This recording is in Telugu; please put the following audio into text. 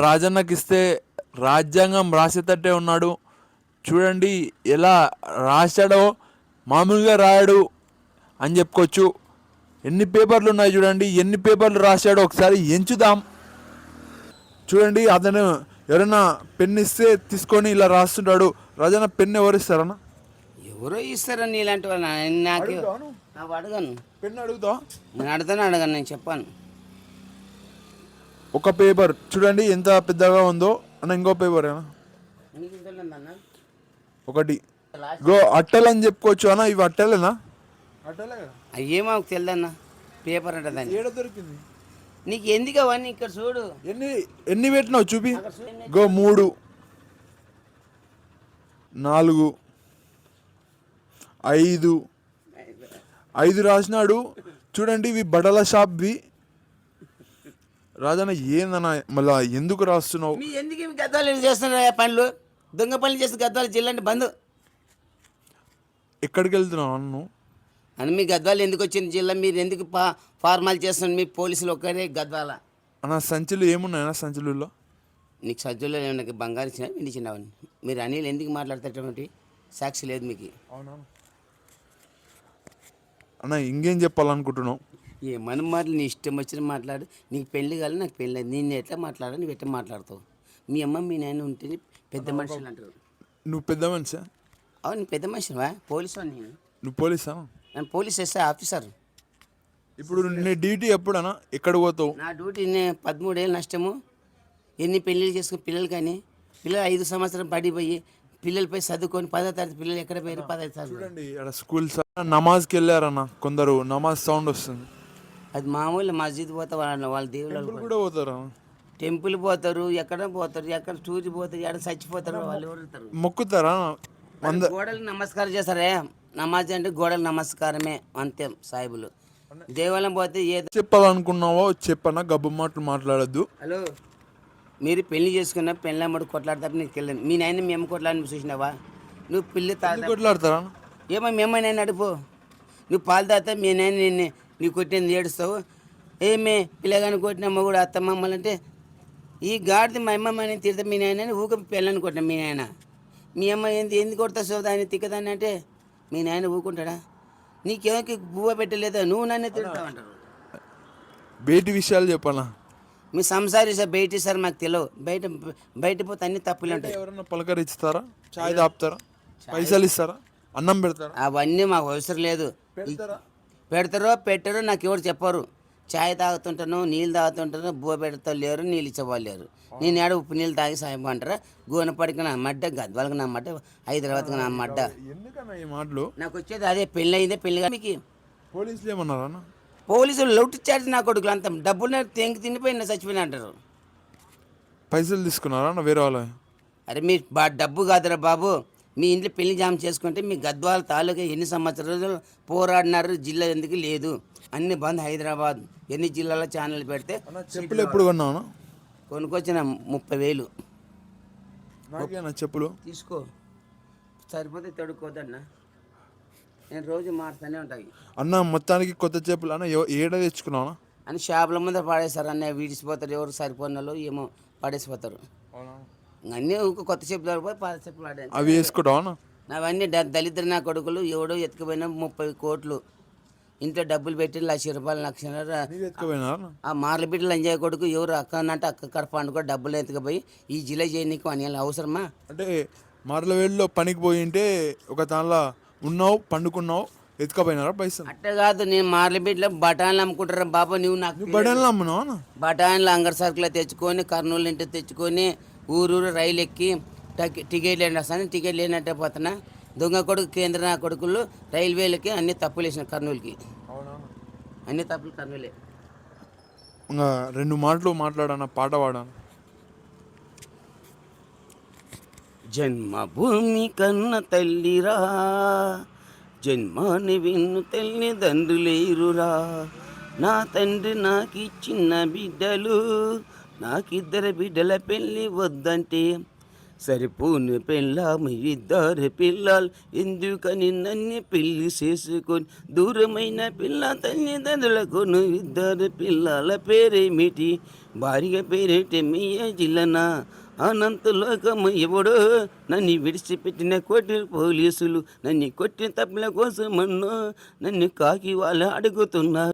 రాజన్నకి ఇస్తే రాజ్యాంగం రాసేటట్టే ఉన్నాడు. చూడండి ఎలా రాశాడో, మామూలుగా రాయడు అని చెప్పుకోవచ్చు. ఎన్ని పేపర్లు ఉన్నాయి చూడండి, ఎన్ని పేపర్లు రాశాడో ఒకసారి ఎంచుదాం. చూడండి అతను ఎవరైనా పెన్ ఇస్తే తీసుకొని ఇలా రాస్తుంటాడు. రాజన్న పెన్ ఎవరు ఇస్తారన్న? ఎవరో ఇస్తారని ఇలాంటి వాళ్ళు నాకు నాకు అడగను. పెన్ అడుగుతా, నేను అడగను, నేను చెప్పాను. ఒక పేపర్ చూడండి ఎంత పెద్దగా ఉందో అన్న. ఇంకో పేపర్ అన్న ఒకటి. గో అట్టలు అని చెప్పుకోవచ్చు అన్న. ఇవి అట్టలేనా? అట్టలే కదా. అయ్యే మాకు తెలియదన్న. పేపర్ అంటే దాన్ని ఏడ దొరికింది నీకు ఎందుకు అవన్నీ? ఇక్కడ చూడు ఎన్ని ఎన్ని పెట్టినావు చూపి. గో 3 4 5 రాసినాడు. చూడండి ఇవి బట్టల షాప్వి. రాజన్న ఏందన్నా మళ్ళా ఎందుకు రాస్తున్నావు? మీ ఎందుకు గద్దాలు చేస్తున్నా పనులు? దొంగ పనులు చేస్తే గద్దాలు జిల్లంటే బంద్. ఎక్కడికి వెళ్తున్నావు అన్ను అని మీ గద్వాలు ఎందుకు వచ్చింది జిల్లా? మీరు ఎందుకు ఫార్మాలు చేస్తున్నారు? మీ పోలీసులు ఒక్కరే గద్వాల అన్న. సంచులు ఏమున్నాయన్న సంచులలో? నీకు సజ్జుల్లో ఏమన్నా బంగారు ఇచ్చినా వినిచినావని మీరు అనిల్ ఎందుకు మాట్లాడతాటువంటి సాక్షి లేదు మీకు. అవునా అన్న? ఇంకేం చెప్పాలనుకుంటున్నావు? ఏ మన మాటలు నీ ఇష్టం వచ్చిన మాట్లాడు. నీకు పెళ్లి కాదు, నాకు పెళ్ళి లేదు. నేను ఎట్లా మాట్లాడా, నువ్వు ఎట్లా మాట్లాడతావు? మీ అమ్మ మీ నాయన ఉంటే పెద్ద మనుషులు అంటారు. నువ్వు పెద్ద మనిషా? అవును, నీ పెద్ద మనిషివా? పోలీసు నేను. నువ్వు పోలీసా? నేను పోలీస్ ఎస్ఐ ఆఫీసర్. ఇప్పుడు నీ డ్యూటీ ఎప్పుడన్నా? ఎక్కడ పోతావు? నా డ్యూటీ 13 ఏళ్ళు నష్టము. ఎన్ని పెళ్ళిళ్ళు చేసుకుని పిల్లలు కానీ పిల్లలు 5 సంవత్సరం పడిపోయి పిల్లలపై చదువుకొని 10వ తరగతి పిల్లలు ఎక్కడ పోయారు? 15 సార్లు. చూడండి ఇక్కడ స్కూల్స్ నమాజ్కి వెళ్ళారన్న కొందరు. నమాజ్ సౌండ్ వస్తుంది. అది మామూలు మస్జిద్ పోతే వాళ్ళ దేవుళ్ళు కూడా పోతారా? టెంపుల్ పోతారు, ఎక్కడ పోతారు, ఎక్కడ టూర్ పోతారు, ఎక్కడ చచ్చిపోతారు. వాళ్ళు ఎవరు మొక్కుతారా? గోడలకు నమస్కారం చేస్తారే. నమాజ్ అంటే గోడలు నమస్కారమే అంతే. సాయిబులు దేవాలయం పోతే ఏదో చెప్పాలనుకున్నావో చెప్పన్నా. గబ్బు మాటలు మాట్లాడద్దు. హలో, మీరు పెళ్లి చేసుకున్న పెళ్ళమ్మడు కొట్లాడతారు. నీకు తెలియదు. మీ నాయన మేము కొట్లాడిని చూసినావా? నువ్వు పిల్లి కొట్లాడతారా? ఏమో మేము నాయన అడుపు. నువ్వు పాలు తాత మీ నాయన నిన్ను నీవు కొట్టింది ఏడుస్తావు. ఏమే పిల్లగాని కొట్టినమ్మ కూడా అత్తమ్మమ్మలు అంటే ఈ గాడిది మా అమ్మమ్మ అని తిడతా. మీ నాయన ఊక పిల్లని కొట్టిన మీ నాయన. మీ అమ్మ ఎందుకు కొడతావు సోదాన్ని తిక్కదాన్ని అంటే మీ నాయన ఊకుంటాడా? నీకేమకి బువ్వ పెట్టలేదా? నువ్వు నన్ను తిడతావంటారు. బయటి విషయాలు చెప్పాలా? మీ సంసారి సార్ బయట సార్ మాకు తెలియవు. బయట పోతే అన్ని తప్పులు ఉంటాయి. ఎవరన్నా పలకరిస్తారా? చాయ్ తాపుతారా? పైసలు ఇస్తారా? అన్నం పెడతారా? అవన్నీ మాకు అవసరం లేదు. పెడతారో పెట్టారో నాకు ఎవరు చెప్పరు. చాయ్ తాగుతుంటాను, నీళ్ళు తాగుతుంటాను, బువ్వ పెడతా లేరు, నీళ్ళు ఇచ్చేవాళ్ళు లేరు. నేను ఏడ ఉప్పు నీళ్ళు తాగి సాయం అంటారా? గోనపడికి నా మడ్డ, గద్వాలకు నా మడ్డ, హైదరాబాద్కి నా మడ్డ. ఎందుకన్నా ఈ మాటలు? నాకు వచ్చేది అదే పెళ్ళి అయిందే. పెళ్ళి మీకు పోలీసులు ఏమన్నారా? పోలీసులు లౌట్ చార్జ్ నా కొడుకులు అంత డబ్బులు తిండిపోయిన చచ్చిపోయిన అంటారు. పైసలు తీసుకున్నారా వేరే వాళ్ళ? అరే మీ డబ్బు కాదురా బాబు. మీ ఇంట్లో పెళ్లి జామ్ చేసుకుంటే మీ గద్వాల తాలూకా ఎన్ని సంవత్సరాలు పోరాడినారు? జిల్లా ఎందుకు లేదు? అన్ని బంద్. హైదరాబాద్ ఎన్ని జిల్లాలో ఛానల్ పెడితే చెప్పులు ఎప్పుడు కొన్నావు? కొనుక్కొచ్చిన 30,000. చెప్పులు తీసుకో, సరిపోతే తొడుక్కోదన్న. నేను రోజు మారుతూనే ఉంటాయి అన్న. మొత్తానికి కొత్త చెప్పులు అన్న ఏడ తెచ్చుకున్నావు? అని షాపుల ముందర పడేస్తారు అన్న. వీడిసిపోతారు, ఎవరు సరిపోయిన ఏమో పడేసిపోతారు. అన్నీ కొత్త చెప్పులు పోయి పాత చెప్పులు ఆడే అవి వేసుకుంటావా? అవన్నీ దళిద్ర నా కొడుకులు ఎవడో ఎత్తుకుపోయినా 30 కోట్లు ఇంట్లో డబ్బులు పెట్టి 1,00,000 రూపాయలు 1,00,000. ఆ మార్ల బిడ్డలు ఎంజాయ్ కొడుకు ఎవరు అక్క అంటే అక్క కడప అనుకో డబ్బులు ఎత్తుకుపోయి ఈ జిల్లా చేయనీకు అని అవసరమా? అంటే మార్లవేళ్ళలో పనికి పోయింటే ఒక దానిలో ఉన్నావు, పండుకున్నావు, ఎత్తుకపోయినారా పైసలు? అట్టే కాదు, నేను మార్ల బిడ్డలో బఠాన్లు అమ్ముకుంటారా బాబా? నువ్వు నాకు బఠాన్లు అమ్మున్నావు? బఠాన్లు అంగడి సరుకులు తెచ్చుకొని కర్నూలు ఇంటి తెచ్చుకొని ఊరు రైలు ఎక్కి టికెట్ లేని వస్తాను. టికెట్ లేనట్టే పోతున్నా. దొంగ కొడుకు కేంద్ర నా కొడుకులు రైల్వేలకి అన్ని తప్పులు వేసిన. కర్నూలుకి అన్ని తప్పులు కర్నూలే. ఇంకా 2 మాటలు మాట్లాడాను, పాట పాడాను. జన్మభూమి కన్న తల్లిరా, జన్మాని విన్ను తల్లిదండ్రులేరురా. నా తండ్రి నాకిచ్చిన బిడ్డలు, నాకిద్దరు బిడ్డల పెళ్ళి వద్దంటే సరిపోను పెళ్ళాము ఇద్దరు పిల్లలు ఎందుకని నన్ను పెళ్లి చేసుకొని దూరమైన పిల్ల తల్లిదండ్రులకును ఇద్దరు పిల్లల పేరేమిటి భార్య పేరేంటి మీయ జిల్లనా అనంతలోకము ఎవడో నన్ను విడిచిపెట్టిన కోటి పోలీసులు నన్ను కొట్టిన తప్పుల కోసం నన్ను కాకి వాళ్ళు అడుగుతున్నారు.